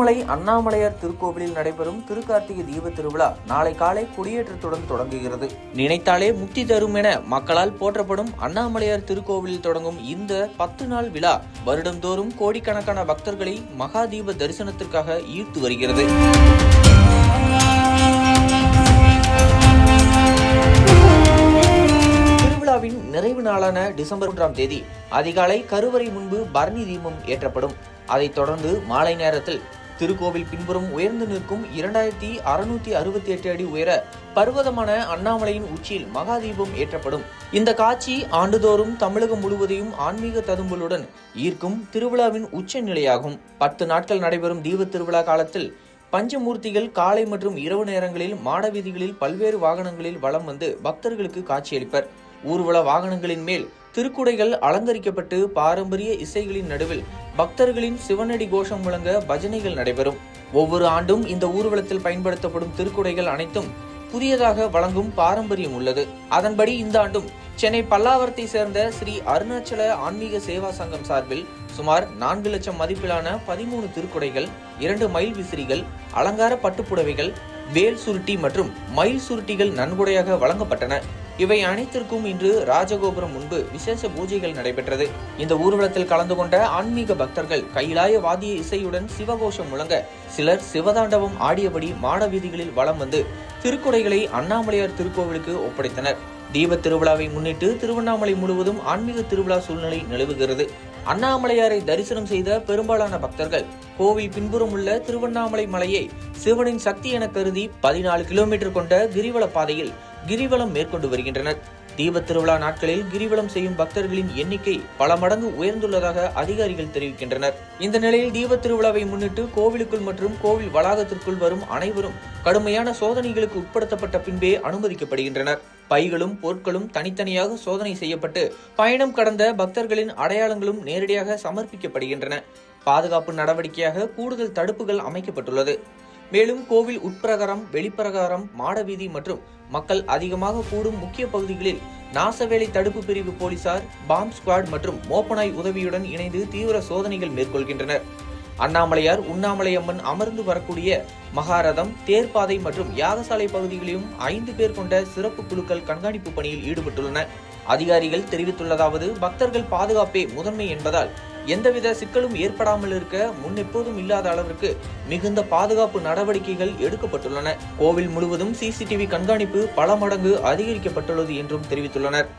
திருவண்ணாமலை அண்ணாமலையார் திருக்கோவிலில் நடைபெறும் திருக்கார்த்திகை தீப திருவிழா நாளை காலை கொடியேற்றத்துடன் தொடங்குகிறது. நினைத்தாலே முக்தி தரும் என மக்களால் போற்றப்படும் அண்ணாமலையார் திருக்கோவிலில் தொடங்கும் இந்த 10 நாள் விழா வருடந்தோறும் கோடிக்கணக்கான பக்தர்களை மகா தீப தரிசனத்திற்காக ஈர்த்து வருகிறது. திருவிழாவின் நிறைவு நாளான டிசம்பர் 1ஆம் தேதி அதிகாலை கருவறை முன்பு பரணி தீபம் ஏற்றப்படும். அதைத் தொடர்ந்து மாலை நேரத்தில் திருக்கோவில் பின்புறம் உயர்ந்து நிற்கும் 2668 அடி உயர பர்வதமான அண்ணாமலையின் உச்சியில் மகாதீபம் ஏற்றப்படும். இந்த காட்சி ஆண்டுதோறும் தமிழகம் முழுவதையும் ஆன்மீக ததும்பலுடன் ஈர்க்கும் திருவிழாவின் உச்ச நிலையாகும். 10 நாட்கள் நடைபெறும் தீப திருவிழா காலத்தில் பஞ்சமூர்த்திகள் காலை மற்றும் இரவு நேரங்களில் மாட வீதிகளில் பல்வேறு வாகனங்களில் வலம் வந்து பக்தர்களுக்கு காட்சியளிப்பர். ஊர்வல வாகனங்களின் மேல் திருக்குடைகள் அலங்கரிக்கப்பட்டு பாரம்பரிய இசைகளின் நடுவில் பக்தர்களின் சிவனடி கோஷம் முழங்க பஜனைகள் நடைபெறும். ஒவ்வொரு ஆண்டும் இந்த ஊர்வலத்தில் பயன்படுத்தப்படும் திருக்குடைகள் அனைத்தும் புதியதாக வழங்கும் பாரம்பரியம் உள்ளது. அதன்படி இந்த ஆண்டும் சென்னை பல்லாவரத்தை சேர்ந்த ஸ்ரீ அருணாச்சல ஆன்மீக சேவா சங்கம் சார்பில் சுமார் 4 லட்சம் மதிப்பிலான 13 திருக்குடைகள், 2 மயில் விசிறிகள், அலங்கார பட்டுப்புடவைகள், வேல் சுருட்டி மற்றும் மயில் சுருட்டிகள் நன்கொடையாக வழங்கப்பட்டன. இவை அனைத்திற்கும் இன்று ராஜகோபுரம் முன்பு விசேஷ பூஜைகள் நடைபெற்றது. இந்த ஊர்வலத்தில் கலந்து கொண்ட ஆன்மீக பக்தர்கள் கைலாய வாத்திய இசையுடன் சிவகோஷம் முழங்க சிலர் சிவதாண்டவம் ஆடியபடி மாட வீதிகளில் வலம் வந்து திருக்குடைகளை அண்ணாமலையார் திருக்கோவிலுக்கு ஒப்படைத்தனர். தீப திருவிழாவை முன்னிட்டு திருவண்ணாமலை முழுவதும் ஆன்மீக திருவிழா சூழ்நிலை நிலவுகிறது. அண்ணாமலையாரை தரிசனம் செய்த பெரும்பாலான பக்தர்கள் கோவில் பின்புறம் உள்ள திருவண்ணாமலை மலையை சிவனின் சக்தி என கருதி 14 கிலோமீட்டர் கொண்ட கிரிவல பாதையில் கிரிவலம் மேற்கொண்டு வருகின்றனர். தீப திருவிழா நாட்களில் கிரிவலம் செய்யும் பக்தர்களின் எண்ணிக்கை பல மடங்கு உயர்ந்துள்ளதாக அதிகாரிகள் தெரிவிக்கின்றனர். இந்த நிலையில் தீப திருவிழாவை முன்னிட்டு கோவிலுக்குள் மற்றும் கோவில் வளாகத்திற்குள் வரும் அனைவரும் கடுமையான சோதனைகளுக்கு உட்படுத்தப்பட்ட பின்பே அனுமதிக்கப்படுகின்றனர். பைகளும் பொருட்களும் தனித்தனியாக சோதனை செய்யப்பட்டு பயணம் கடந்த பக்தர்களின் அடையாளங்களும் நேரடியாக சமர்ப்பிக்கப்படுகின்றன. பாதுகாப்பு நடவடிக்கையாக கூடுதல் தடுப்புகள் அமைக்கப்பட்டுள்ளது. மேலும் கோவில் உட்பிரகாரம், வெளிப்பிரகாரம், மாடவீதி மற்றும் மக்கள் அதிகமாக கூடும் முக்கிய பகுதிகளில் நாசவேலை தடுப்பு பிரிவு போலீசார், பாம்ப் ஸ்குவாட் மற்றும் மோப்பனாய் உதவியுடன் இணைந்து தீவிர சோதனைகள் மேற்கொள்கின்றனர். அண்ணாமலையார், உண்ணாமலையம்மன் அமர்ந்து வரக்கூடிய மகாரதம், தேர்ப்பாதை மற்றும் யாகசாலை பகுதிகளிலும் 5 பேர் கொண்ட சிறப்பு குழுக்கள் கண்காணிப்பு பணியில் ஈடுபட்டுள்ளன. அதிகாரிகள் தெரிவித்துள்ளதாவது, பக்தர்கள் பாதுகாப்பே முதன்மை என்பதால் எந்தவித சிக்கலும் ஏற்படாமல் இருக்க முன்னெப்போதும் இல்லாத அளவிற்கு மிகுந்த பாதுகாப்பு நடவடிக்கைகள் எடுக்கப்பட்டுள்ளன. கோவில் முழுவதும் CCTV கண்காணிப்பு பல மடங்கு அதிகரிக்கப்பட்டுள்ளது என்றும் தெரிவித்துள்ளனர்.